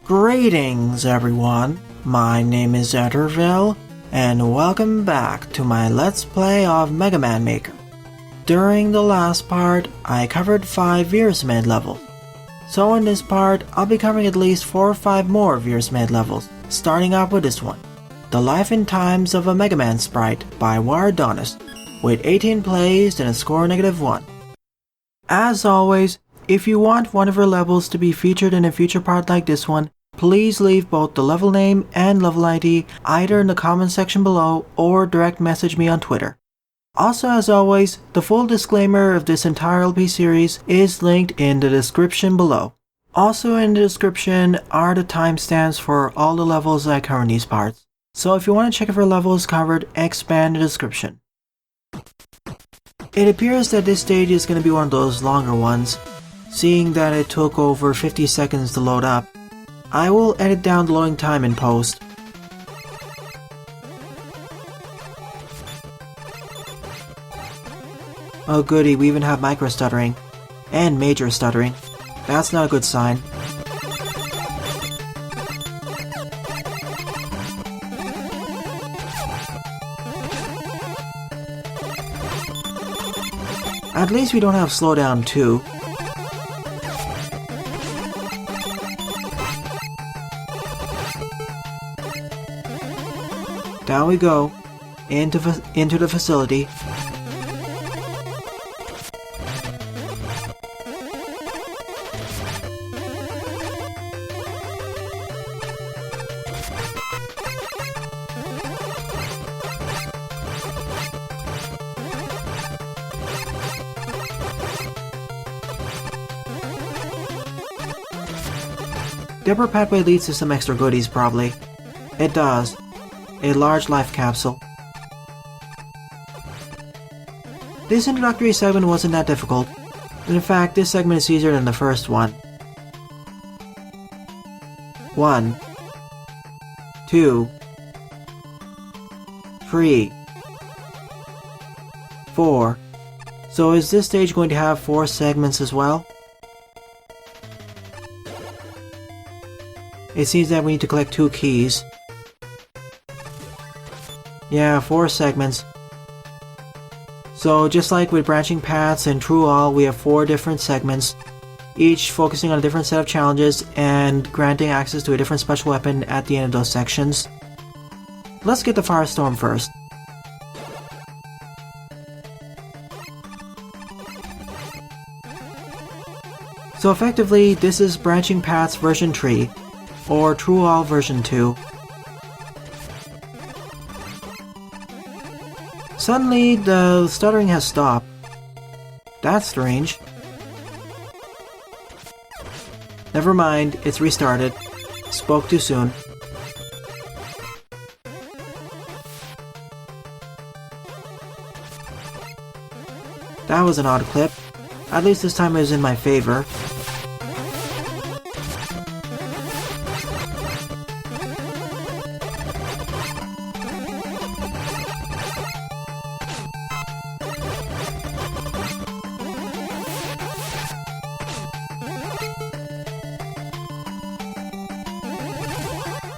Greetings everyone, my name is Etterville, and welcome back to my Let's Play of Mega Man Maker. During the last part, I covered 5 Virus Made levels. So in this part, I'll be covering at least 4 or 5 more Virus Made levels, starting off with this one, The Life and Times of a Mega Man Sprite by Wardonis, with 18 plays and a score -1. As always, if you want one of your levels to be featured in a future part like this one, please leave both the level name and level ID either in the comment section below or direct message me on Twitter. Also, as always, the full disclaimer of this entire LP series is linked in the description below. Also in the description are the timestamps for all the levels I cover in these parts. So if you want to check if your level is covered, expand the description. It appears that this stage is going to be one of those longer ones, seeing that it took over 50 seconds to load up. I will edit down the loading time in post. Oh goody, we even have micro stuttering. And major stuttering. That's not a good sign. At least we don't have slowdown too. Down we go, into the facility. The upper pathway leads to some extra goodies probably. It does. A large life capsule. This introductory segment wasn't that difficult. In fact, this segment is easier than the first one. 1, 2, 3, 4. So is this stage going to have 4 segments as well? It seems that we need to collect 2 keys. Yeah, 4 segments. So just like with branching paths and True All, we have 4 different segments, each focusing on a different set of challenges and granting access to a different special weapon at the end of those sections. Let's get the Firestorm first. So effectively, this is Branching Paths version 3, or True All version 2. Suddenly, the stuttering has stopped. That's strange. Never mind, it's restarted. Spoke too soon. That was an odd clip. At least this time it was in my favor.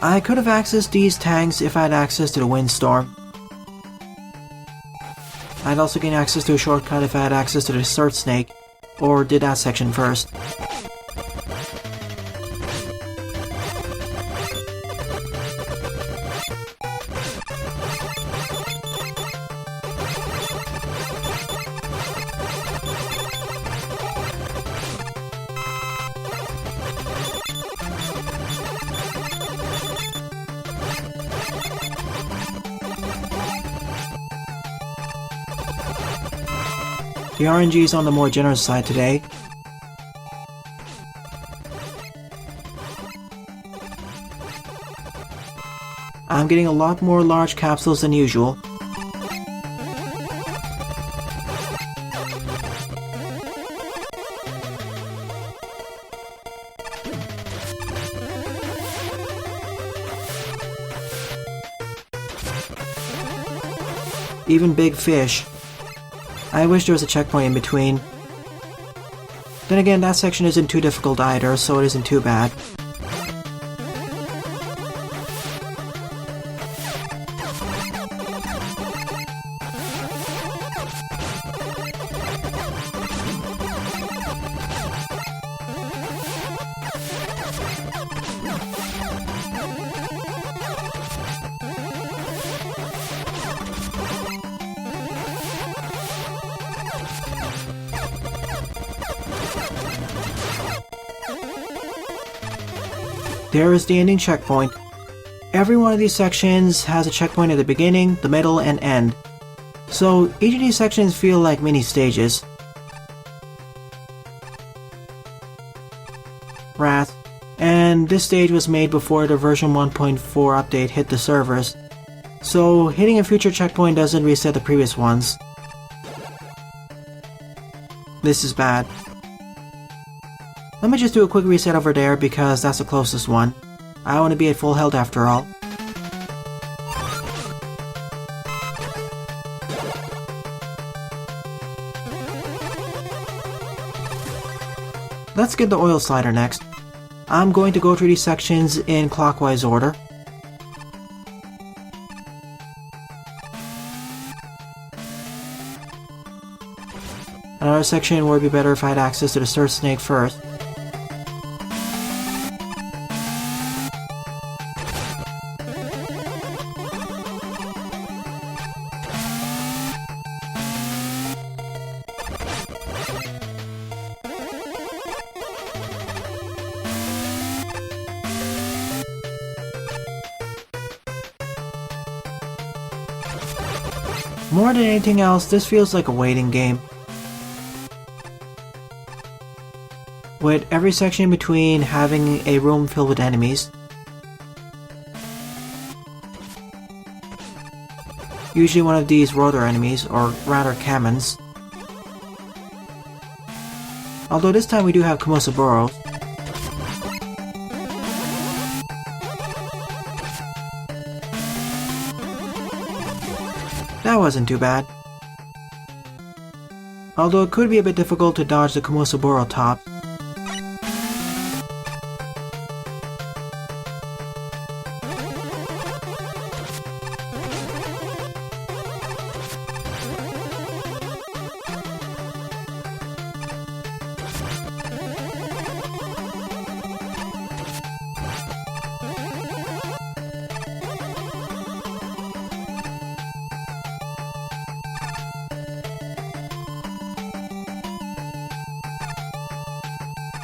I could have accessed these tanks if I had access to the Windstorm. I'd also gain access to a shortcut if I had access to the Search Snake, or did that section first. The RNG is on the more generous side today. I'm getting a lot more large capsules than usual. Even big fish. I wish there was a checkpoint in between. Then again, that section isn't too difficult either, so it isn't too bad. there is the ending checkpoint. Every one of these sections has a checkpoint at the beginning, the middle, and end. So each of these sections feel like mini stages. Wrath. And this stage was made before the version 1.4 update hit the servers, so hitting a future checkpoint doesn't reset the previous ones. This is bad. Let me just do a quick reset over there because that's the closest one. I want to be at full health after all. Let's get the oil slider next. I'm going to go through these sections in clockwise order. Another section where it'd be better if I had access to the Surf Snake first. More than anything else, this feels like a waiting game, with every section in between having a room filled with enemies. Usually one of these rotor enemies, or rather Kamens. Although this time we do have Komosaboros. That wasn't too bad. Although it could be a bit difficult to dodge the Komosaboro top.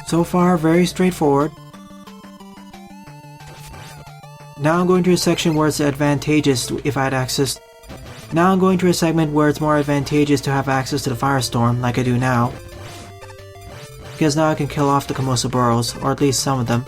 So far, very straightforward. Now I'm going to a section where it's advantageous if I had access. Now I'm going to a segment where it's more advantageous to have access to the Firestorm, like I do now. Because now I can kill off the Komosaboros, or at least some of them.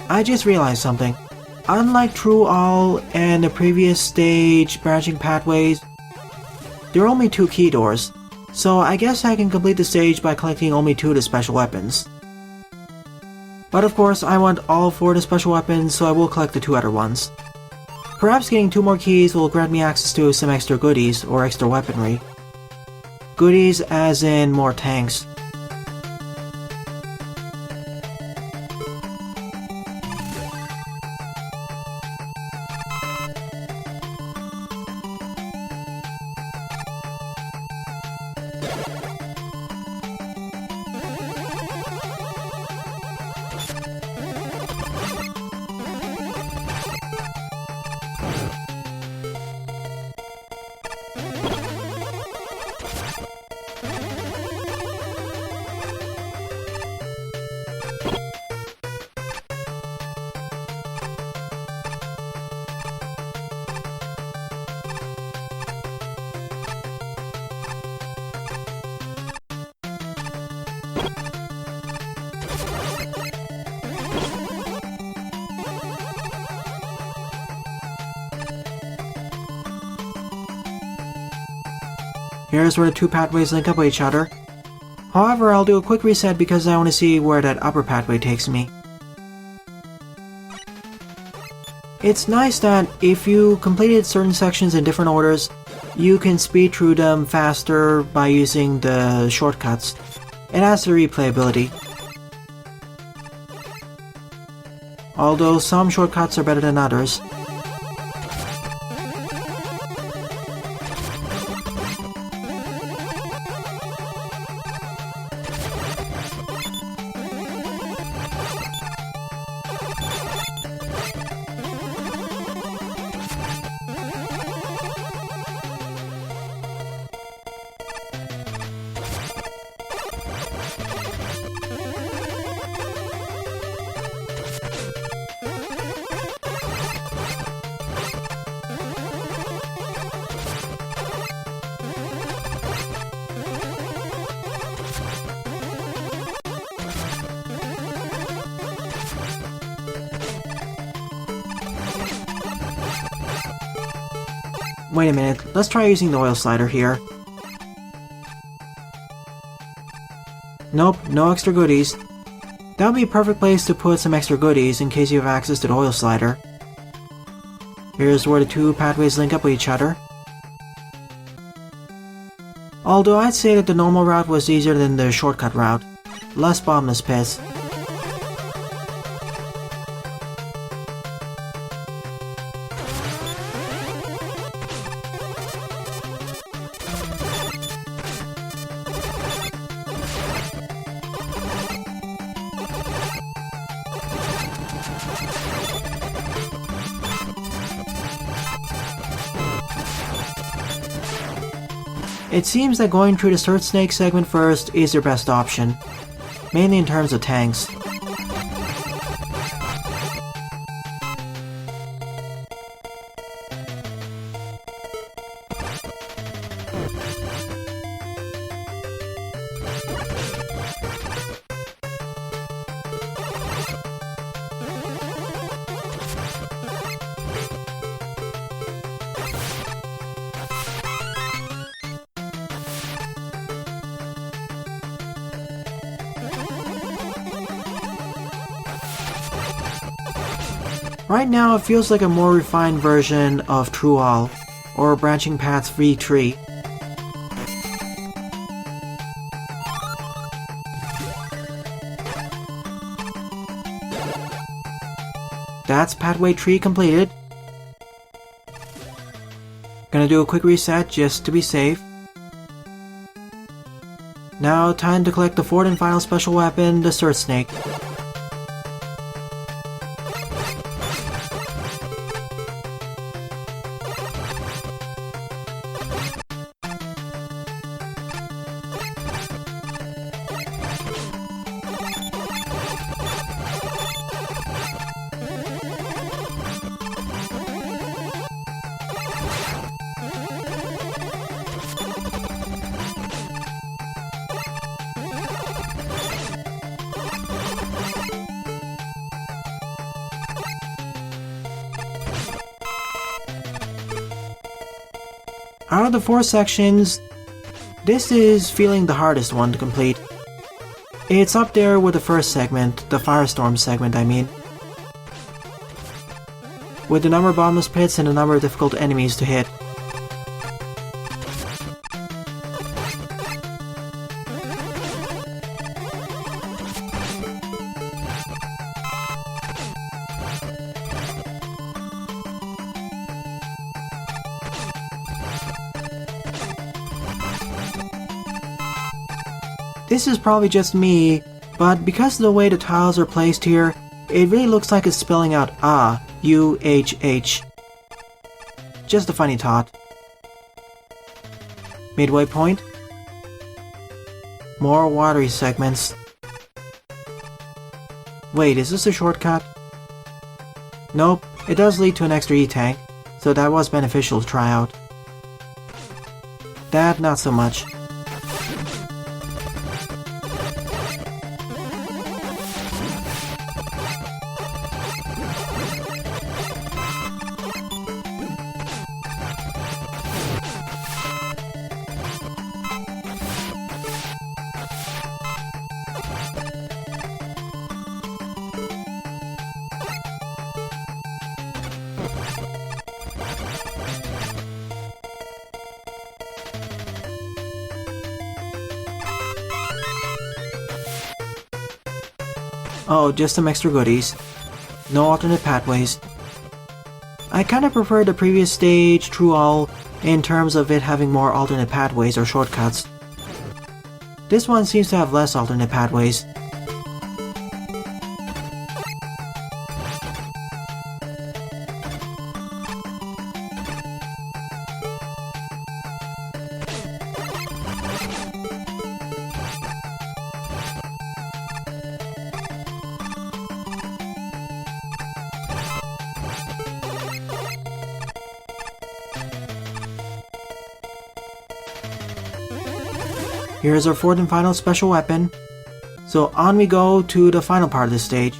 I just realized something. Unlike True All and the previous stage branching pathways, there are only 2 key doors, so I guess I can complete the stage by collecting only 2 of the special weapons. But of course, I want all 4 of the special weapons, so I will collect the 2 other ones. Perhaps getting 2 more keys will grant me access to some extra goodies, or extra weaponry. Goodies as in more tanks. Here's where the 2 pathways link up with each other. However, I'll do a quick reset because I want to see where that upper pathway takes me. It's nice that if you completed certain sections in different orders, you can speed through them faster by using the shortcuts. It has the replayability. Although some shortcuts are better than others. Wait a minute, let's try using the oil slider here. Nope, no extra goodies. That would be a perfect place to put some extra goodies in case you have access to the oil slider. Here's where the two pathways link up with each other. Although I'd say that the normal route was easier than the shortcut route. Less bottomless pits. It seems that going through the Search Snake segment first is your best option, mainly in terms of tanks. Right now, it feels like a more refined version of True All, or Branching Paths V3. That's Pathway 3 completed. Gonna do a quick reset just to be safe. Now, time to collect the fourth and final special weapon, the Search Snake. Out of the 4 sections, this is feeling the hardest one to complete. It's up there with the first segment, the Firestorm segment I mean. With the number of bottomless pits and the number of difficult enemies to hit. This is probably just me, but because of the way the tiles are placed here, it really looks like it's spelling out U-H-H. Just a funny thought. Midway point. More watery segments. Wait, is this a shortcut? Nope, it does lead to an extra E-tank, so that was beneficial to try out. That, not so much. Oh, just some extra goodies. No alternate pathways. I kinda prefer the previous stage, True All, in terms of it having more alternate pathways or shortcuts. This one seems to have less alternate pathways. Here's our fourth and final special weapon. So on we go to the final part of this stage.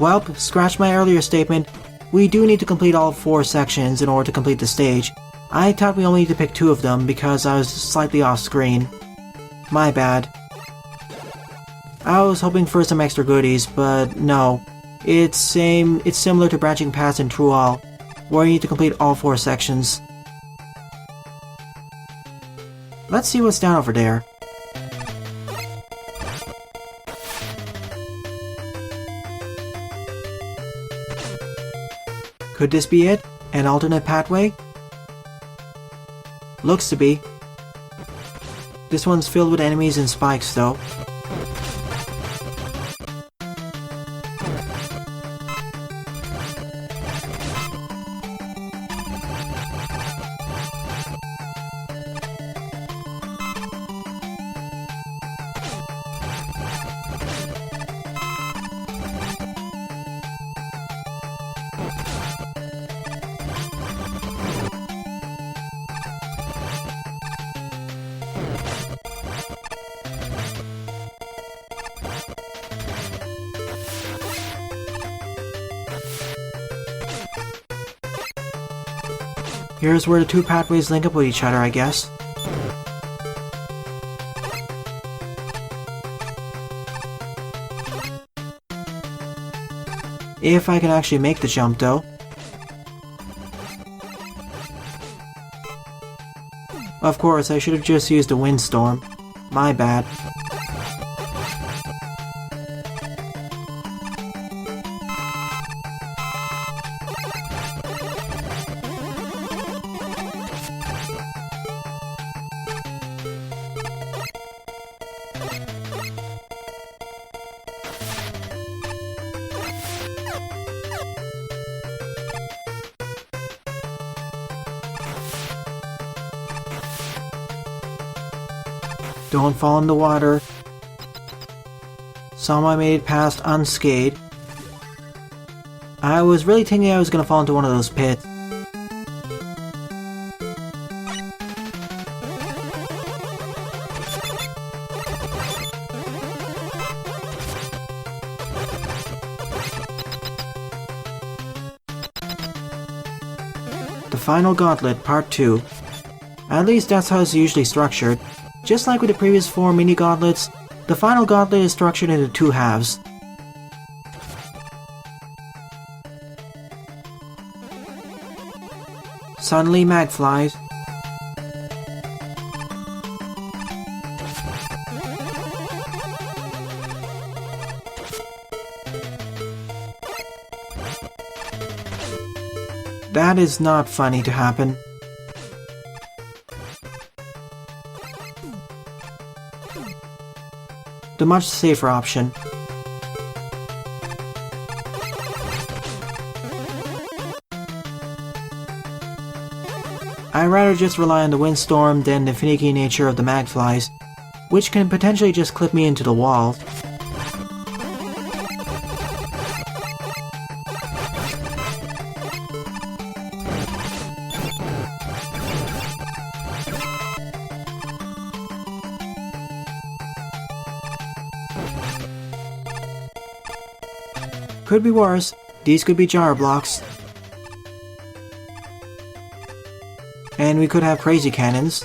Well, scratch my earlier statement. We do need to complete all 4 sections in order to complete the stage. I thought we only need to pick 2 of them because I was slightly off screen. My bad. I was hoping for some extra goodies, but no. It's similar to branching paths in True All, where you need to complete all 4 sections. Let's see what's down over there. Could this be it? An alternate pathway? Looks to be. This one's filled with enemies and spikes, though. Here's where the 2 pathways link up with each other, I guess. If I can actually make the jump, though. Of course, I should have just used the windstorm. My bad. Don't fall in the water. Somehow I made it past unscathed. I was really thinking I was gonna fall into one of those pits. The Final Gauntlet, Part 2. At least that's how it's usually structured. Just like with the previous 4 mini-gauntlets, the Final Gauntlet is structured into 2 halves. Suddenly mag flies. That is not funny to happen. The much safer option. I'd rather just rely on the windstorm than the finicky nature of the magflies, which can potentially just clip me into the wall. Could be worse. These could be jar blocks. And we could have crazy cannons.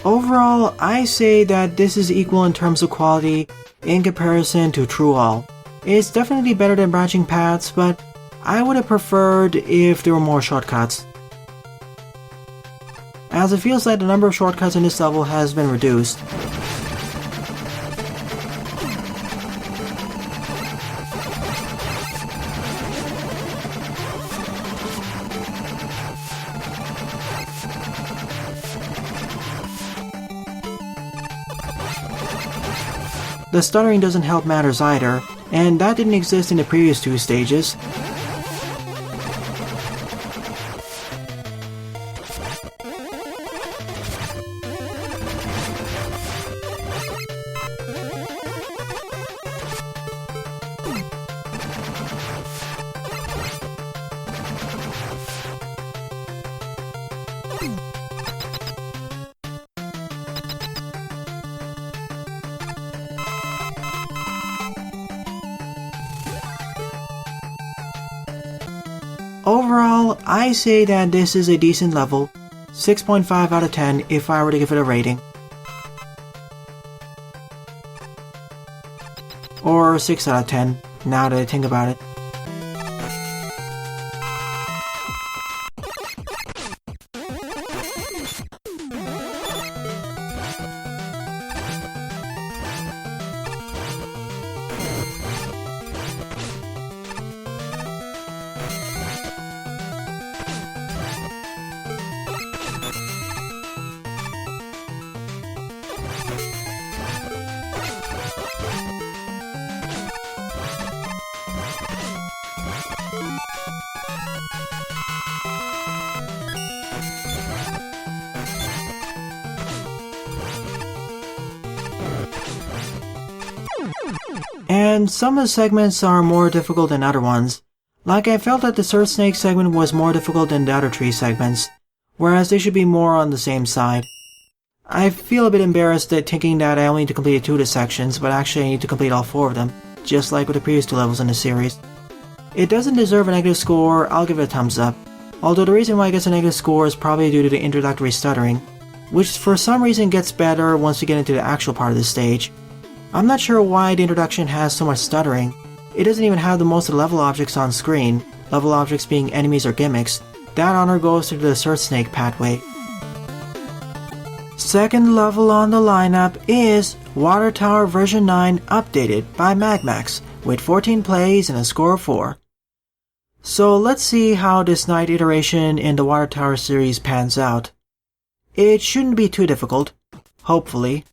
Overall, I say that this is equal in terms of quality in comparison to True All. It's definitely better than branching paths, but I would have preferred if there were more shortcuts, as it feels like the number of shortcuts in this level has been reduced. The stuttering doesn't help matters either, and that didn't exist in the previous 2 stages. Overall, I say that this is a decent level, 6.5 out of 10 if I were to give it a rating. Or 6 out of 10, now that I think about it. And some of the segments are more difficult than other ones. Like I felt that the Surf Snake segment was more difficult than the other 3 segments, whereas they should be more on the same side. I feel a bit embarrassed at thinking that I only need to complete 2 of the sections, but actually I need to complete all 4 of them, just like with the previous 2 levels in the series. It doesn't deserve a negative score, I'll give it a thumbs up, although the reason why it gets a negative score is probably due to the introductory stuttering, which for some reason gets better once you get into the actual part of the stage. I'm not sure why the introduction has so much stuttering. It doesn't even have the most of the level objects on screen, level objects being enemies or gimmicks. That honor goes to the Surf Snake pathway. Second level on the lineup is Water Tower version 9 updated by MAGMAX with 14 plays and a score of 4. So let's see how this night iteration in the Water Tower series pans out. It shouldn't be too difficult, hopefully.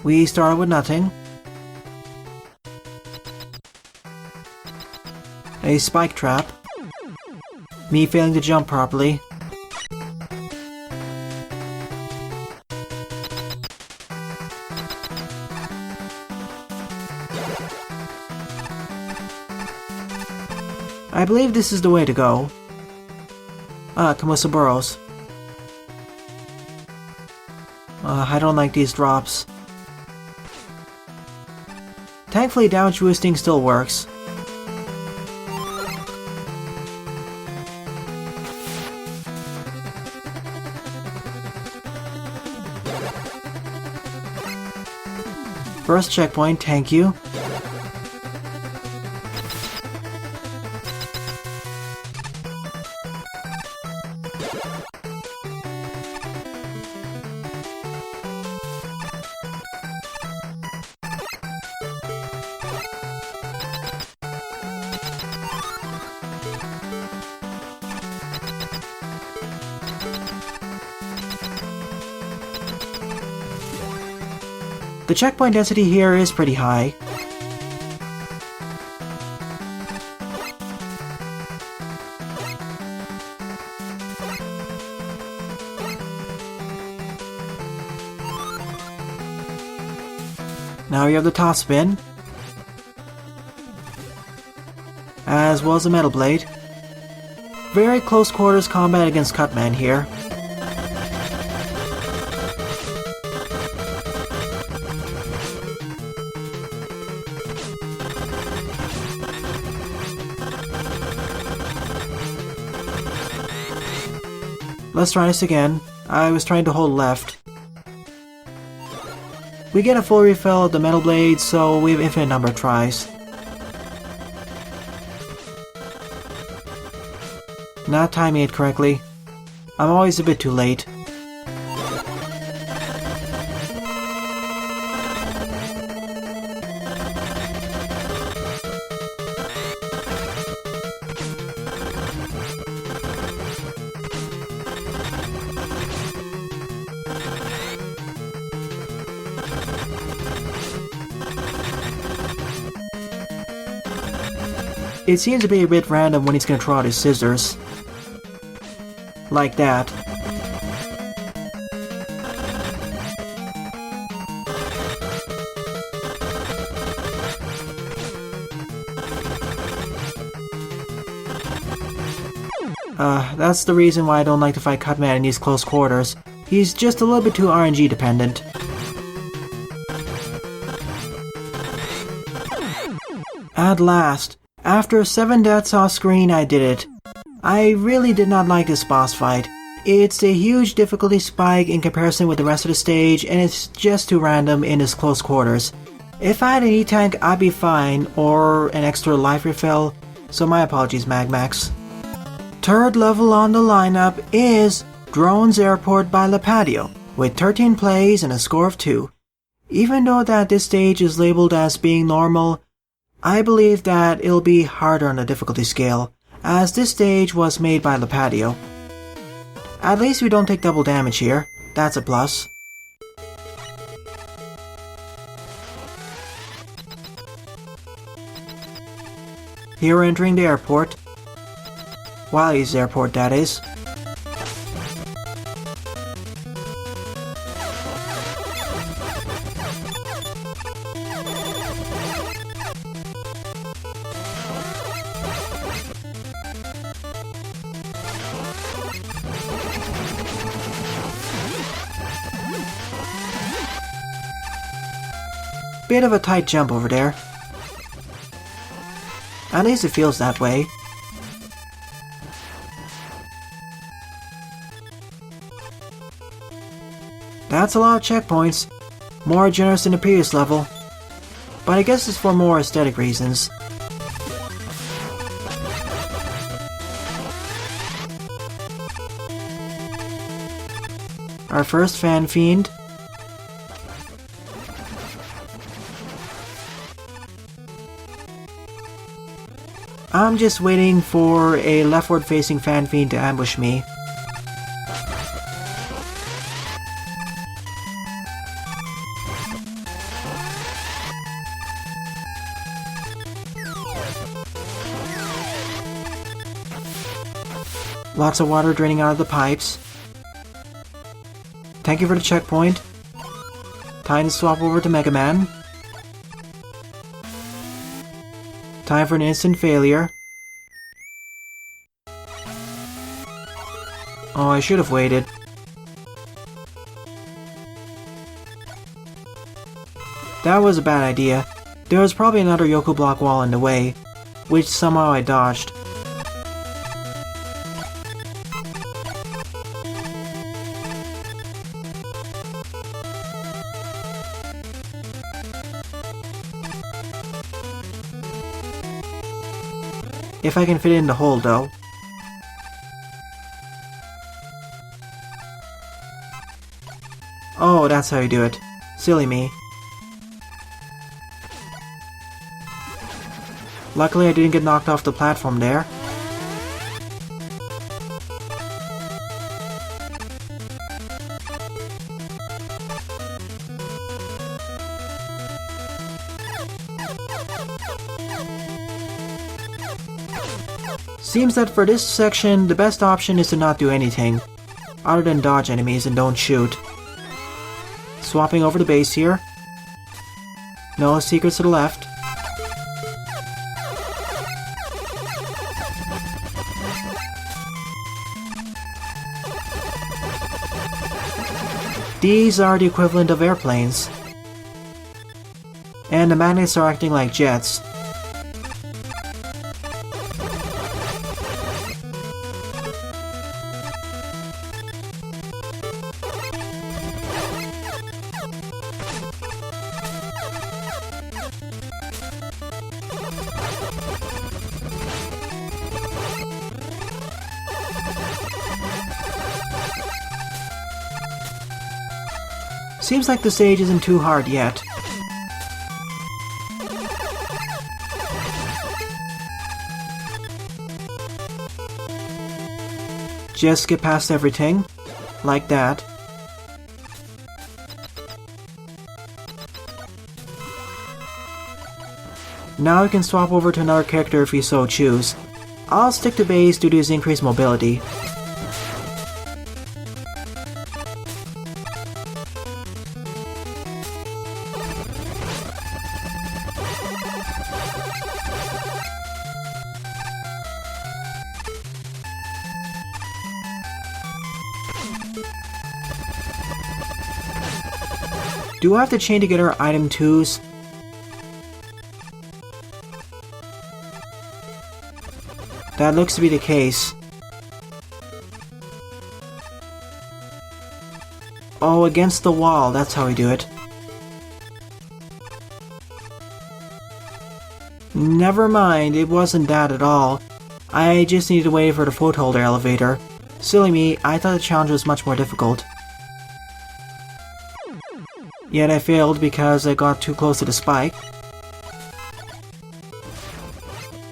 We start with nothing. A spike trap. Me failing to jump properly. I believe this is the way to go. Come with some burrows. I don't like these drops. Thankfully, damage boosting still works. First checkpoint, thank you. The checkpoint density here is pretty high. Now you have the top spin, as well as the metal blade. Very close quarters combat against Cutman here. Let's try this again. I was trying to hold left. We get a full refill of the metal blade, so we have infinite number of tries. Not timing it correctly. I'm always a bit too late. it seems to be a bit random when he's gonna draw out his scissors. Like that. That's the reason why I don't like to fight Cutman in these close quarters. He's just a little bit too RNG dependent. At last, after 7 deaths off screen, I did it. I really did not like this boss fight. It's a huge difficulty spike in comparison with the rest of the stage, and it's just too random in its close quarters. If I had an E-Tank, I'd be fine, or an extra life refill, so my apologies, MAGMAX. Third level on the lineup is Drone's Airport by Lipatio, with 13 plays and a score of 2. Even though that this stage is labeled as being normal, I believe that it'll be harder on the difficulty scale, as this stage was made by Lipatio. At least we don't take double damage here, that's a plus. Here we're entering the airport. Wally's airport, that is. Bit of a tight jump over there. At least it feels that way. That's a lot of checkpoints, more generous than the previous level, but I guess it's for more aesthetic reasons. Our first fan fiend. I'm just waiting for a leftward facing fan fiend to ambush me. Lots of water draining out of the pipes. Thank you for the checkpoint. Time to swap over to Mega Man. Time for an instant failure. Oh, I should have waited. That was a bad idea. There was probably another Yoku block wall in the way, which somehow I dodged. If I can fit it in the hole, though. Oh, that's how you do it. Silly me. Luckily I didn't get knocked off the platform there. Seems that for this section, the best option is to not do anything, other than dodge enemies and don't shoot. Swapping over the base here. No secrets to the left. These are the equivalent of airplanes. And the magnets are acting like jets. Seems like the stage isn't too hard yet. Just skip past everything, like that. Now you can swap over to another character if you so choose. I'll stick to base due to his increased mobility. Do I have to chain together item 2s? That looks to be the case. Oh, against the wall, that's how we do it. Never mind, it wasn't that at all. I just needed to wait for the footholder elevator. Silly me, I thought the challenge was much more difficult. Yet I failed because I got too close to the spike.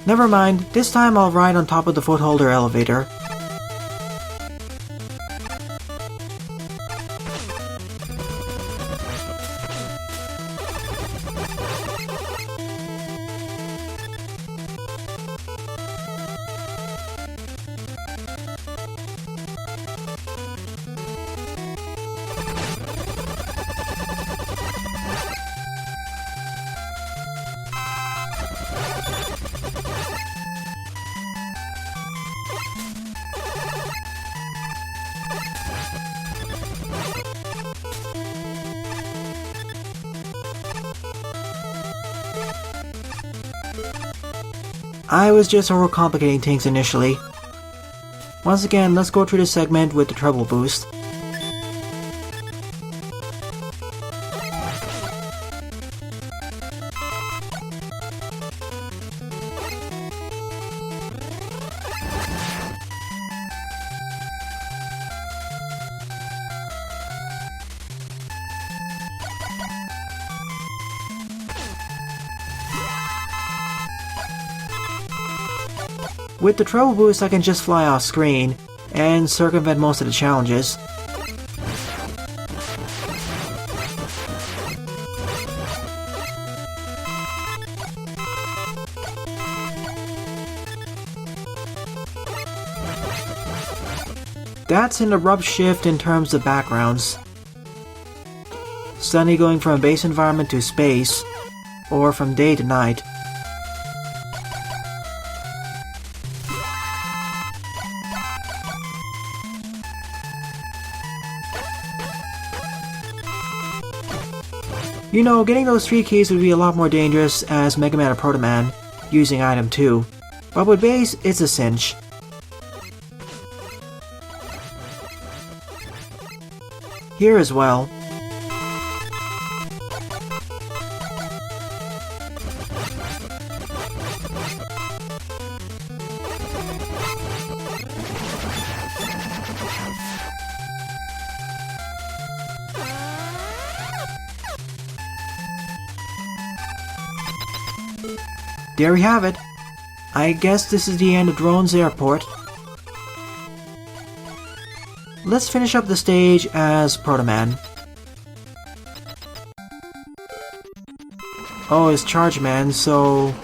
Never mind, this time I'll ride on top of the footholder elevator. I was just overcomplicating things initially. Once again, let's go through this segment with the treble boost. With the treble boost, I can just fly off screen and circumvent most of the challenges. That's an abrupt shift in terms of backgrounds. Suddenly going from a base environment to space, or from day to night. You know, getting those 3 keys would be a lot more dangerous as Mega Man or Proto Man, using item 2. But with base, it's a cinch. Here as well. There we have it. I guess this is the end of Drone's Airport. Let's finish up the stage as Proto Man. Oh, it's Charge Man, so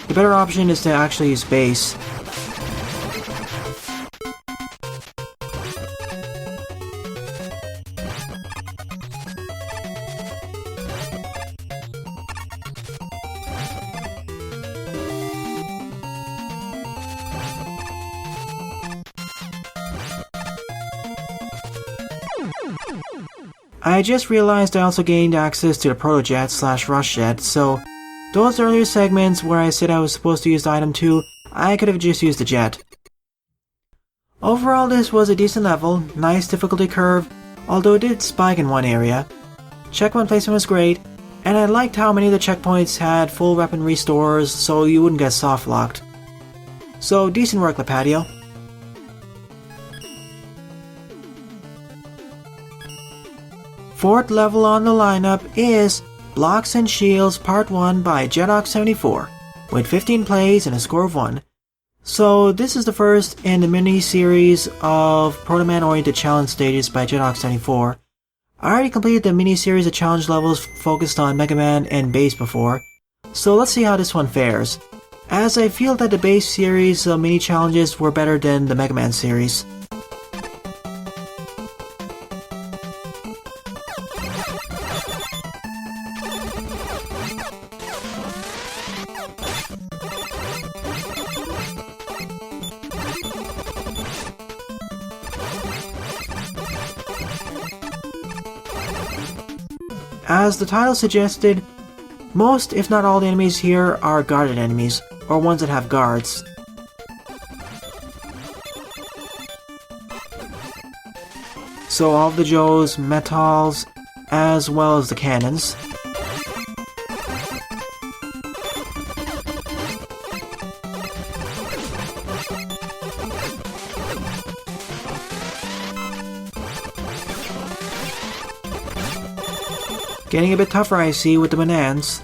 the better option is to actually use base. I just realized I also gained access to the Protojet / Rush Jet, so those earlier segments where I said I was supposed to use the item 2, I could have just used the jet. Overall, this was a decent level, nice difficulty curve, although it did spike in one area. Checkpoint placement was great, and I liked how many of the checkpoints had full weapon restores so you wouldn't get soft locked. So decent work, Lipatio. Fourth level on the lineup is Blocks and Shields Part 1 by Jedox74, with 15 plays and a score of 1. So this is the first in the mini-series of Proto Man oriented challenge stages by Jedox74. I already completed the mini-series of challenge levels focused on Mega Man and Base before, So let's see how this one fares, as I feel that the base series mini challenges were better than the Mega Man series. As the title suggested, most if not all the enemies here are guarded enemies, or ones that have guards. So all of the Joes, Metals, as well as the cannons. Getting a bit tougher, I see, with the bananas.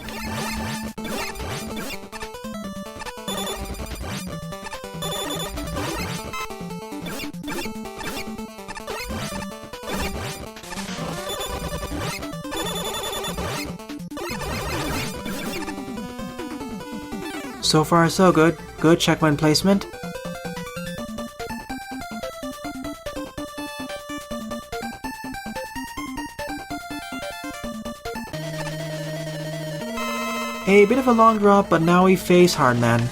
So far so good. Good checkpoint placement. A bit of a long drop, but now we face Hardman.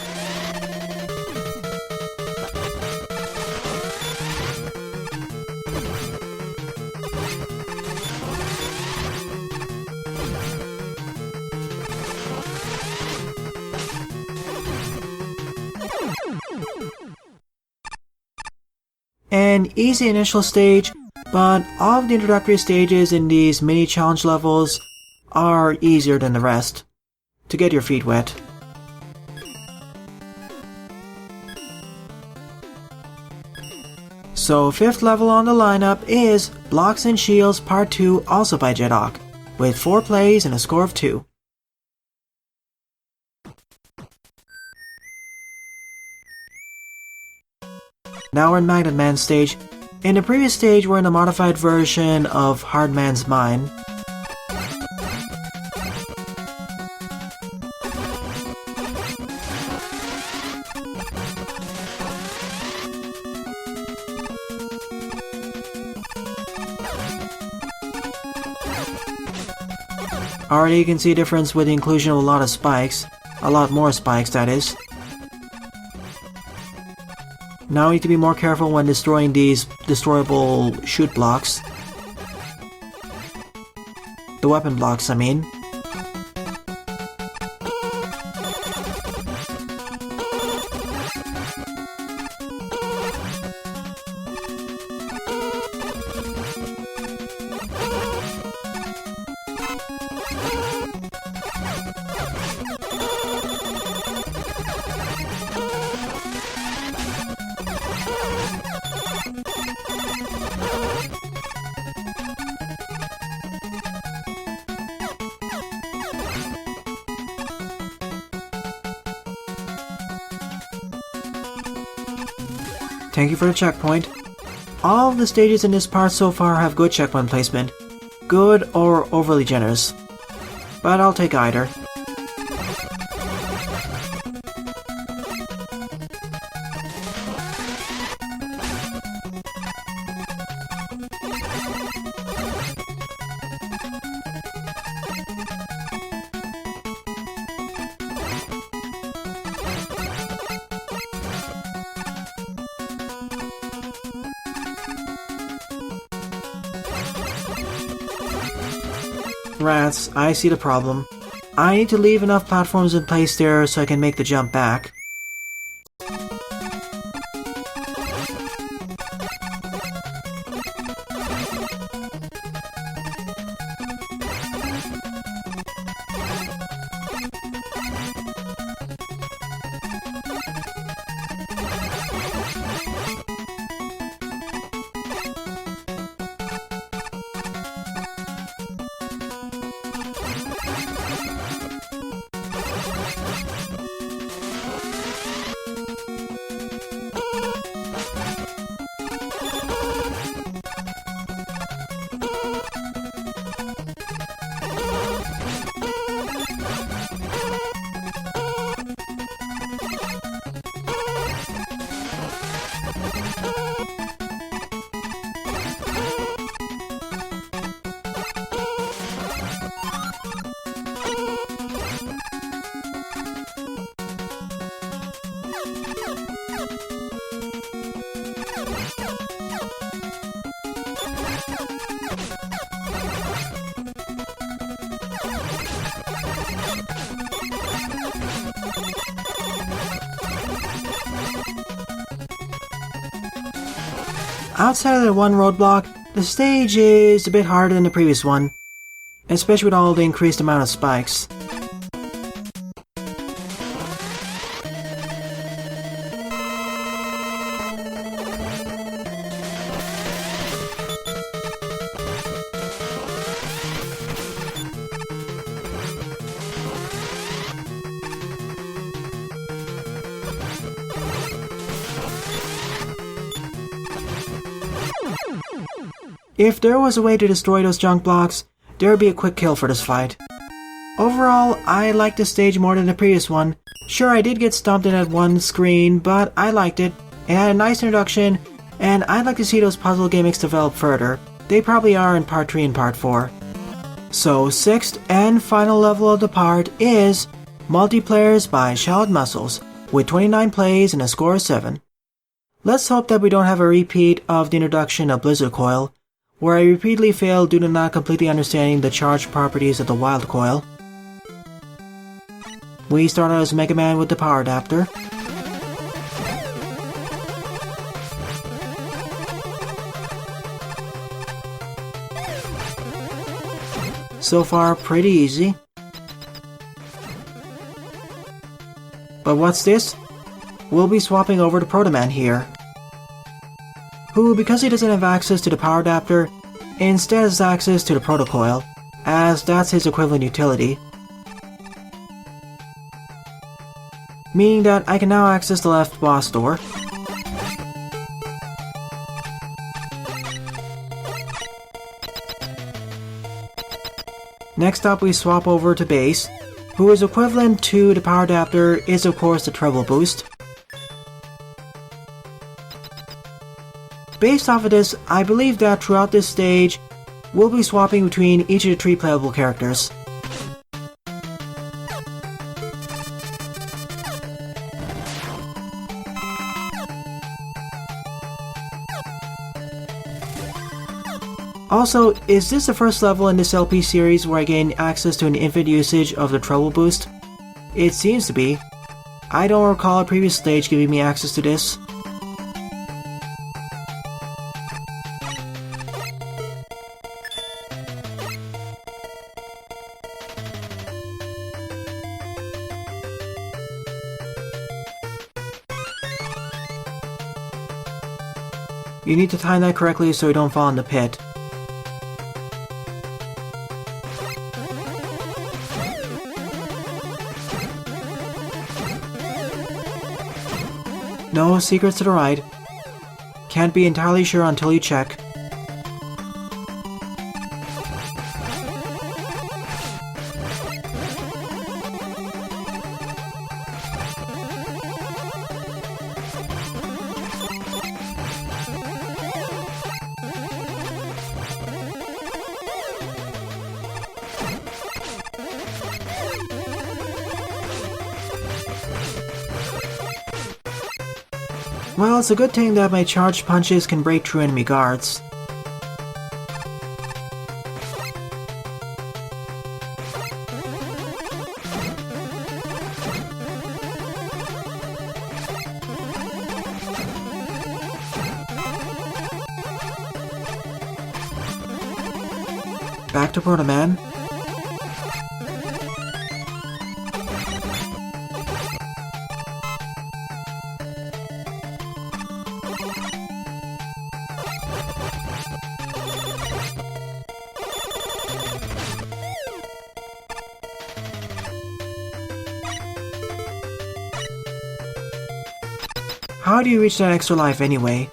An easy initial stage, but all of the introductory stages in these mini challenge levels are easier than the rest to get your feet wet. So 5th level on the lineup is Blocks and Shields Part 2, also by Jedok, with 4 plays and a score of 2. Now we're in Magnet Man stage. In the previous stage we're in a modified version of Hardman's Mine. Already you can see a difference with the inclusion of a lot of spikes. A lot more spikes, that is. Now we need to be more careful when destroying these destroyable shoot blocks. The weapon blocks, I mean. Thank you for the checkpoint. All of the stages in this part so far have good checkpoint placement. Good or overly generous. But I'll take either. Rats, I see the problem. I need to leave enough platforms in place there so I can make the jump back. Outside of the one roadblock, the stage is a bit harder than the previous one, especially with all the increased amount of spikes. If there was a way to destroy those junk blocks, there would be a quick kill for this fight. Overall, I liked this stage more than the previous one. Sure, I did get stomped in at one screen, but I liked it. It had a nice introduction, and I'd like to see those puzzle gimmicks develop further. They probably are in Part 3 and Part 4. So, 6th and final level of the part is Multiplayers by ShallotMussels, with 29 plays and a score of 7. Let's hope that we don't have a repeat of the introduction of Blizzard Coil, where I repeatedly failed due to not completely understanding the charged properties of the Wild Coil. We start out as Mega Man with the power adapter. So far, pretty easy. But what's this? We'll be swapping over to Proto Man here, who, because he doesn't have access to the power adapter, instead has access to the Proto Coil, as that's his equivalent utility. Meaning that I can now access the left boss door. Next up we swap over to Bass, who is equivalent to the power adapter is of course the treble boost. Based off of this, I believe that throughout this stage, we'll be swapping between each of the 3 playable characters. Also, is this the first level in this LP series where I gain access to an infinite usage of the treble boost? It seems to be. I don't recall a previous stage giving me access to this. You need to time that correctly so you don't fall in the pit. No secrets to the right. Can't be entirely sure until you check. Well, it's a good thing that my charged punches can break through enemy guards. Back to Proto Man. How do you reach that extra life anyway?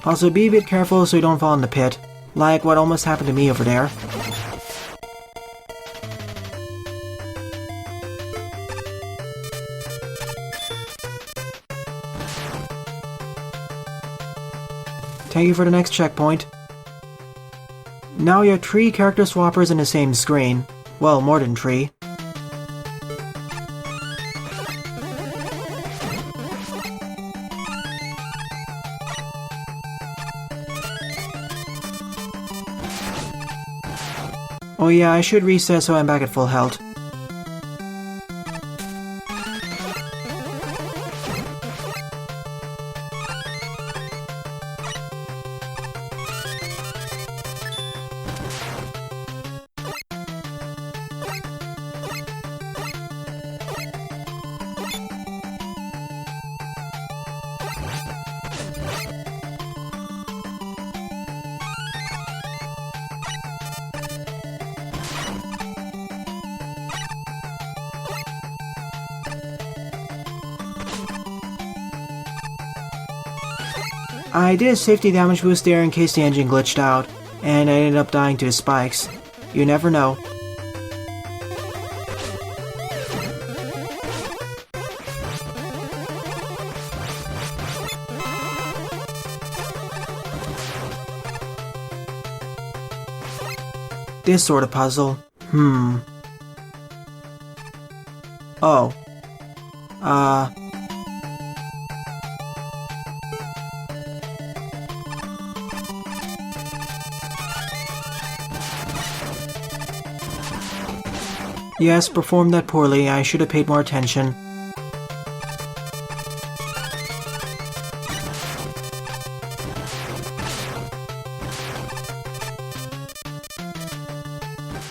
Also, be a bit careful so you don't fall in the pit, like what almost happened to me over there. Thank you for the next checkpoint. Now you have 3 character swappers in the same screen. Well, more than 3. Oh yeah, I should reset so I'm back at full health. I did a safety damage boost there in case the engine glitched out, and I ended up dying to the spikes. You never know. This sort of puzzle. Oh. Yes, performed that poorly. I should have paid more attention.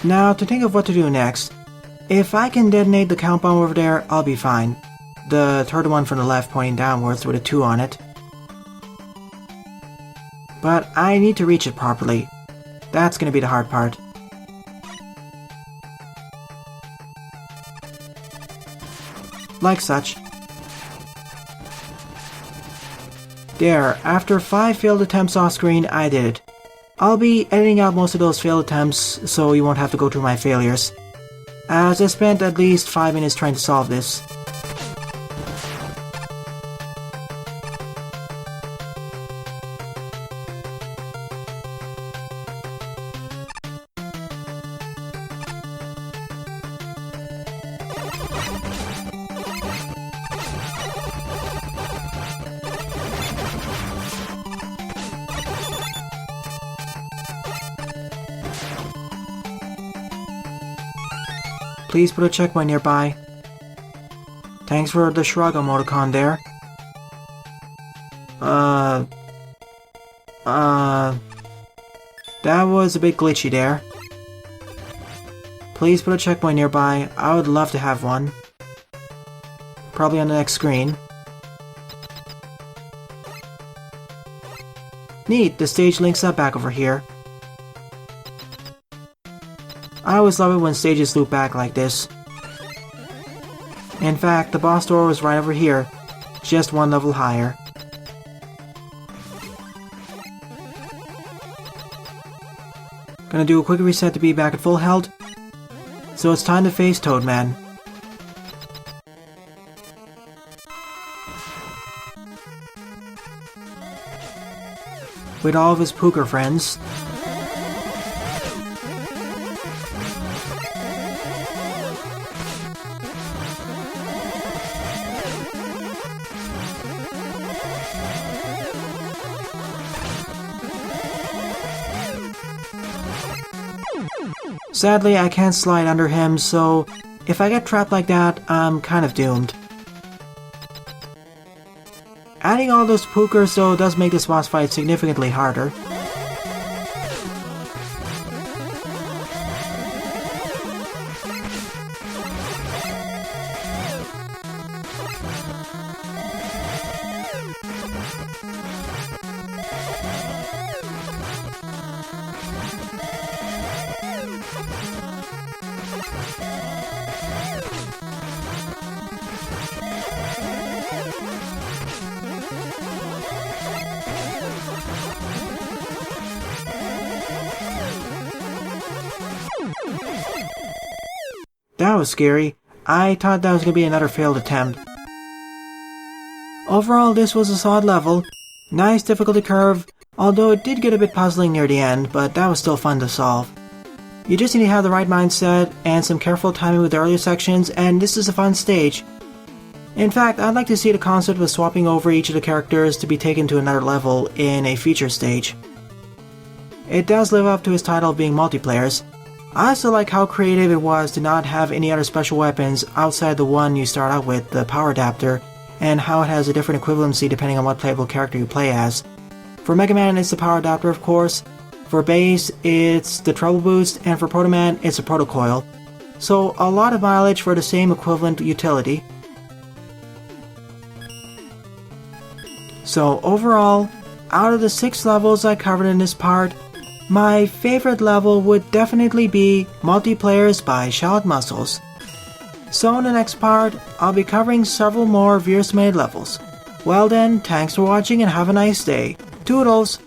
Now, to think of what to do next. If I can detonate the count bomb over there, I'll be fine. The third one from the left pointing downwards with a 2 on it. But I need to reach it properly. That's gonna be the hard part. Like such. There, after 5 failed attempts off screen, I did it. I'll be editing out most of those failed attempts so you won't have to go through my failures, as I spent at least 5 minutes trying to solve this. Please put a checkpoint nearby. Thanks for the shrug emoticon there. That was a bit glitchy there. Please put a checkpoint nearby. I would love to have one. Probably on the next screen. Neat, the stage links up back over here. I always love it when stages loop back like this. In fact, the boss door was right over here, just 1 level higher. Gonna do a quick reset to be back at full health. So it's time to face Toadman. With all of his pooker friends. Sadly, I can't slide under him, so if I get trapped like that, I'm kind of doomed. Adding all those pookers though does make this boss fight significantly harder. That was scary. I thought that was going to be another failed attempt. Overall, this was a solid level. Nice difficulty curve, although it did get a bit puzzling near the end, but that was still fun to solve. You just need to have the right mindset and some careful timing with the earlier sections, and this is a fun stage. In fact, I'd like to see the concept of swapping over each of the characters to be taken to another level in a future stage. It does live up to its title of being multiplayers. I also like how creative it was to not have any other special weapons outside the one you start out with, the power adapter, and how it has a different equivalency depending on what playable character you play as. For Mega Man, it's the power adapter, of course. For Base, it's the treble boost, and for Proto Man, it's a proto coil. So a lot of mileage for the same equivalent utility. So overall, out of the 6 levels I covered in this part, my favorite level would definitely be Multiplayers by ShallotMussels. So in the next part, I'll be covering several more viewer-submitted levels. Well then, thanks for watching and have a nice day. Toodles!